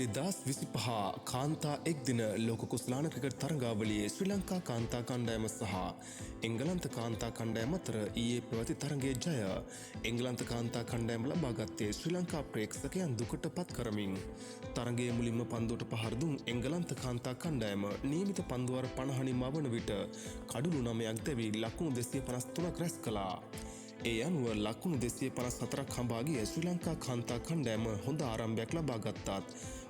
2025 කාන්තා එක් දින ලෝක කුස්ලාන ක්‍රිකට් තරඟාවලියේ ශ්‍රී ලංකා කාන්තා කණ්ඩායම සහ එංගලන්ත කාන්තා කණ්ඩායම අතර ඊයේ පැවති තරඟයේ ජය එංගලන්ත කාන්තා කණ්ඩායම ලබාගත්තේ ශ්‍රී ලංකා ප්‍රේක්ෂකයන් දුකට පත් කරමින් තරඟයේ මුලින්ම පන්දුවට පහර දුන් එංගලන්ත කාන්තා කණ්ඩායම නියමිත පන්දුවර 50 මවන විට කඩුළු 9ක් දැවි ලකුණු 253ක් රැස් කළා. ඒ අනුව ලකුණු 254ක් හඹා ගිය ශ්‍රී ලංකා කාන්තා කණ්ඩායම හොඳ ආරම්භයක් ලබා ගත්තත්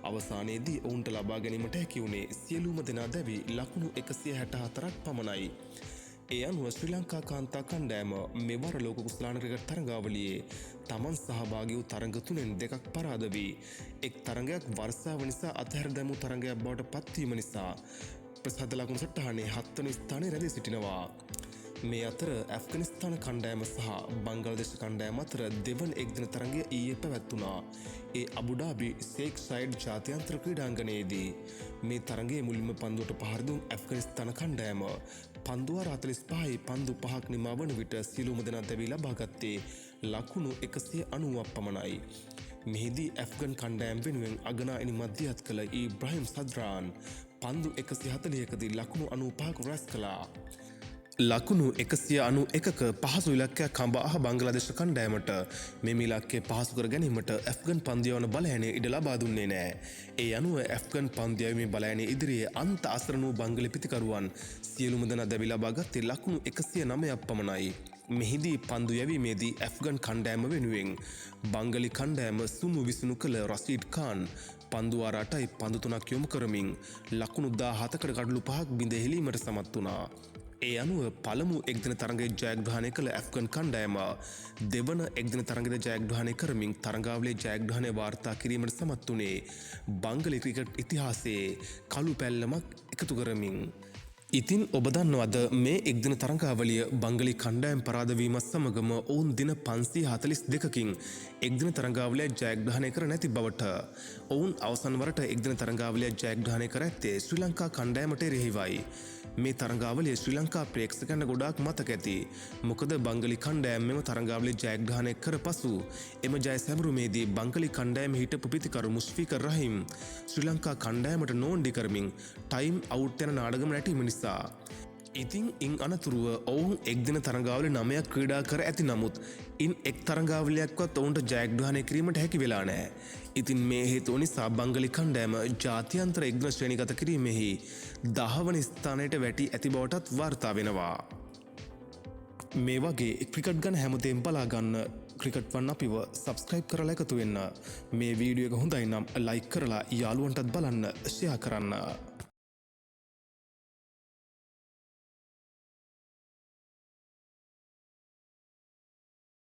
අවසානයේදී ඔවුන්ට ලබා ගැනීමට හැකි වුණේ සියලුම දෙනා දැවි ලකුණු 164ක් පමණයි. ඒ අනුව ශ්‍රී ලංකා කාන්තා කණ්ඩායම මෙවර ලෝක කුස්ලාන ක්‍රිකට් තරඟාවලියේ තමන් සහභාගී වූ තරඟ තුනෙන් දෙකක් පරාද වී එක් තරඟයක් වර්ෂාව නිසා අතහැර දැමූ තරඟයක් බවට පත්වීම නිසා ප්‍රසිද්ධ ලකුණු සටහනේ 7 වෙනි ස්ථානයේ රැඳී සිටිනවා. මේ අතර ඇෆ්ගනිස්තාන කණ්ඩායම සහ බංග්ලාදේශ කණ්ඩායම අතර දෙවන එක්දින තරඟය ඊයේ පැවැත්වුණා. ඒ අබුඩාබි ෂේක් සයිඩ් ජාත්‍යන්තර ක්‍රීඩාංගණයේදී මේ තරඟයේ මුලින්ම පන්දුවට පහර දුන් ඇෆ්ගනිස්තාන කණ්ඩායම පන්දුව 45යි පන්දු 5ක් නිමා වන විට සියලුම දෙනා දැවි ලබා ගත්තේ ලකුණු 190ක් පමණයි. මෙහිදී ඇෆ්ගන් කණ්ඩායම් වෙනුවෙන් අගනායනි මධ්‍යස්ථ කළ ඉබ්‍රාහිම් සද්රාන් පන්දු 141දී ලකුණු 95ක් රැස් කළා. ලකුණු 191ක පහසු ඉලක්කයක් හඹා බංග්ලාදේශ කණ්ඩායමට මෙම ඉලක්කය පහසු කර ගැනීමට ඇෆ්ගන් පන්දියවන බලයනේ ඉඩ ලබා දුන්නේ නැහැ. ඒ අනුව ඇෆ්ගන් පන්දියවීමේ බලයනේ ඉදිරියේ අන්ත අසරණ වූ බංගල පිතිකරුවන් සියලුම දෙනා දැවි ලබා ගත්තේ ලකුණු 109ක් පමණයි. මෙහිදී පන්දු යැවීමේදී ඇෆ්ගන් කණ්ඩායම වෙනුවෙන් බංගලි කණ්ඩායම සුමු විසුණු කළ රෂීඩ් ඛාන් පන්දු 8යි පන්දු 3ක් යොමු කරමින් ලකුණු 17කට කඩලු 5ක් බිඳ හෙළීමට සමත් වුණා. ඒ අනුව පළමු එක්දින තරඟයේ ජයග්‍රහණය කළ ඇෆ්ගන් කණ්ඩායම දෙවන එක්දින තරඟයේද ජයග්‍රහණය කරමින් තරඟාවලියේ ජයග්‍රහණය වාර්තා කිරීමට සමත් වුණේ බංගලි ක්‍රිකට් ඉතිහාසයේ කළු පැල්ලමක් එකතු කරමින්. ඉතින් ඔබ දන්නවද මේ එක්දින තරඟාවලිය බංගලි කණ්ඩායම් පරාද වීමත් සමගම ඔවුන් දින 542කින් එක්දින තරඟාවලිය ජයග්‍රහණය කර නැති බවට. ඔවුන් අවසන් වරට එක්දින තරඟාවලිය ජයග්‍රහණය කර ඇත්තේ ශ්‍රී ලංකා කණ්ඩායමට එරෙහිවයි. මේ තරඟාවලිය ශ්‍රී ලංකා ප්‍රේක්ෂකයන්ට ගොඩාක් මතක ඇති. මොකද බංගලි කණ්ඩායම මෙම තරඟාවලිය ජයග්‍රහණය කර පසු එම ජය සැමරුමේදී බංගලි කණ්ඩායම හිටපු පිතිකරු මුෂ්ෆිකර් රහීම් ශ්‍රී ලංකා කණ්ඩායමට නෝන්ඩි කරමින් ටයිම් අවුට් යන නාඩගම නැටීම නිසා. ඉතින් ඉන් අනතුරුව ඔවුන් එක්දින තරඟාවලිය 9ක් ක්‍රීඩා කර ඇති නමුත් ඉන් එක් තරඟාවලියක්වත් ඔවුන්ට ජයග්‍රහණය කිරීමට හැකි වෙලා නැහැ. ඉතින් මේ හේතුව නිසා බංගලි කණ්ඩායම ජාත්‍යන්තර එක්දින ශ්‍රේණිගත කිරීමෙහි 10 වන ස්ථානයට වැටී ඇති බවටත් වාර්තා වෙනවා. මේ වගේ ක්‍රිකට් ගැන හැමදේම බලා ගන්න ක්‍රිකට් වන් අපිව සබ්ස්ක්‍රයිබ් කරලා එකතු වෙන්න. මේ වීඩියෝ එක හොඳයි නම් ලයික් කරලා යාළුවන්ටත් බලන්න ෂෙයා කරන්න.